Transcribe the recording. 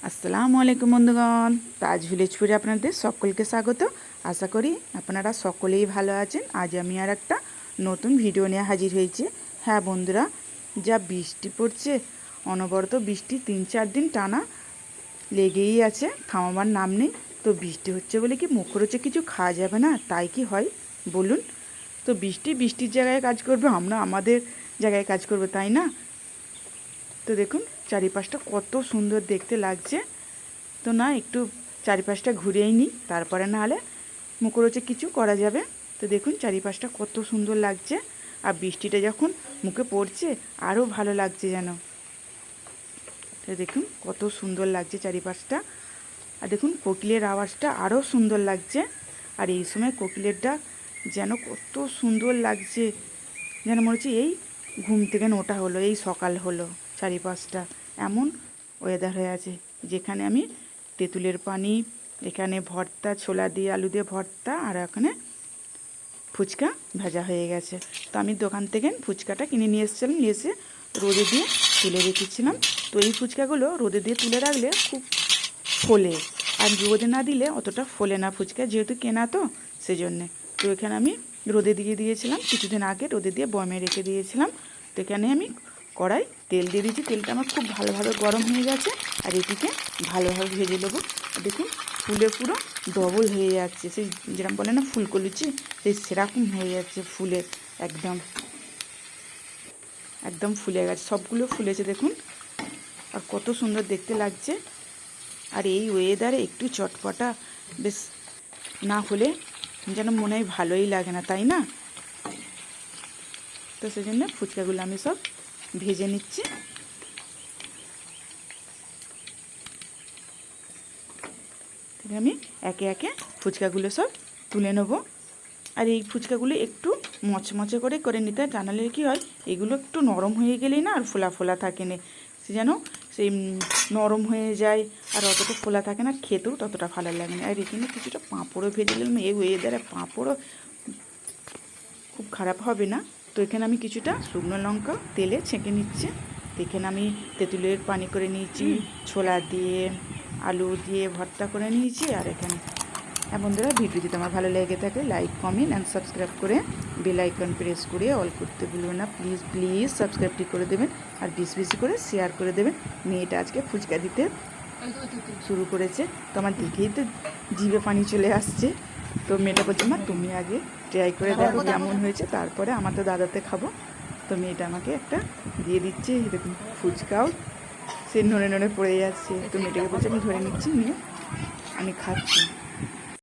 আসসালামু আলাইকুম বন্ধুগণ, তাজ ভিলেজ ফুডে আপনাদের সকলকে স্বাগত। আশা করি আপনারা সকলেই ভালো আছেন। আজ আমি আর একটা নতুন ভিডিও নিয়ে হাজির হয়েছি। হ্যাঁ বন্ধুরা, যা বৃষ্টি পড়ছে, অনবরত বৃষ্টি 3-4 দিন টানা লেগেই আছে, থামাবার নাম নেই। তো বৃষ্টি হচ্ছে বলে কি মুখরোচে কিছু খাওয়া যাবে না? তাই কি হয় বলুন? তো বৃষ্টির জায়গায় কাজ করবে, আমরা আমাদের জায়গায় কাজ করবো, তাই না? তো দেখুন চারিপাশটা কত সুন্দর দেখতে লাগছে। তো না, একটু চারিপাশটা ঘুরেই নিই, তারপরে না হলে মুখরোচে কিছু করা যাবে। তো দেখুন চারিপাশটা কত সুন্দর লাগছে, আর বৃষ্টিটা যখন মুখে পড়ছে আরও ভালো লাগছে যেন। তো দেখুন কত সুন্দর লাগছে চারিপাশটা। আর দেখুন কোকিলের আওয়াজটা আরও সুন্দর লাগছে। আর এই সময় কোকিলের ডাক যেন কত সুন্দর লাগছে, যেন মনে হচ্ছে এই ঘুম থেকে ওঠা হলো, এই সকাল হলো। চারিপাশটা এমন ওয়েদার হয়ে আছে, যেখানে আমি তেঁতুলের পানি, এখানে ভর্তা, ছোলা দিয়ে আলু দিয়ে ভর্তা, আর এখানে ফুচকা ভাজা হয়ে গেছে। তো আমি দোকান থেকে ফুচকাটা কিনে নিয়ে এসেছিলাম, নিয়ে এসে রোদে দিয়ে তুলে রেখেছিলাম। তো এই ফুচকাগুলো রোদে দিয়ে তুলে রাখলে খুব ফোলে, আর রোদে না দিলে অতটা ফোলে না ফুচকা, যেহেতু কেনা তো সেজন্যে। তো এখানে আমি রোদে দিয়ে দিয়েছিলাম, কিছুদিন আগে রোদে দিয়ে বয়মে রেখে দিয়েছিলাম। তো এখানে আমি কড়াই তেল দিয়ে দিয়েছি, তেলটা আমার খুব ভালোভাবে গরম হয়ে গেছে। আর এটিকে ভালোভাবে ভেজে নেবো। দেখুন ফুলে পুরো ডবল হয়ে যাচ্ছে, সেই যেরকম বলে না ফুলকো লুচি, সেই সেরকম হয়ে যাচ্ছে ফুলে, একদম একদম ফুলে গেছে, সবগুলো ফুলেছে দেখুন। আর কত সুন্দর দেখতে লাগছে। আর এই ওয়েদারে একটু চটপটা বেশ না হলে যেন মনে হয় ভালোই লাগে না, তাই না? তো সেই জন্য ফুচকাগুলো আমি সব ভেজে নিচ্ছি। আমি একে একে ফুচকাগুলো সব তুলে নেব। আর এই ফুচকাগুলো একটু মচমচে করে করে নিতে হয়, জানালে কী হয়, এগুলো একটু নরম হয়ে গেলেই না আর ফোলা ফোলা থাকে না, সে যেন সেই নরম হয়ে যায়, আর অতটা ফোলা থাকে না, খেতেও ততটা ভালো লাগে না। আর এখানে কিছুটা পাঁপড়ও ভেজে নিলাম, এই ওয়েদারে পাঁপড়ও খুব খারাপ হবে না। তো এখানে আমি কিছুটা শুকনো লঙ্কা তেলে ছেঁকে নিচ্ছি। তো এখানে আমি তেঁতুলের পানি করে নিয়েছি, ছোলা দিয়ে আলু দিয়ে ভর্তা করে নিয়েছি। আর এখানে বন্ধুরা, ভিডিও যদি আমার ভালো লেগে থাকে লাইক, কমেন্ট অ্যান্ড সাবস্ক্রাইব করে বেল আইকন প্রেস করে অল করতে ভুলবেন না। প্লিজ প্লিজ সাবস্ক্রাইবটি করে দেবেন, আর বেশি বেশি করে শেয়ার করে দেবেন। মেয়েটা আজকে ফুচকা দিতে শুরু করেছে, তো আমার দেখেই তো জিভে পানি চলে আসছে। তো মেয়েটা বলছে, মা তুমি আগে ট্রাই করে দেখো কেমন হয়েছে, তারপরে আমার তো দাদাতে খাবো। তো মেয়েটা আমাকে একটা দিয়ে দিচ্ছে, দেখুন ফুচকাও সে নড়ে নড়ে পড়ে যাচ্ছে। তো মেয়েটাকে বলছে আমি ধরে নিচ্ছি, নিয়ে আমি খাচ্ছি।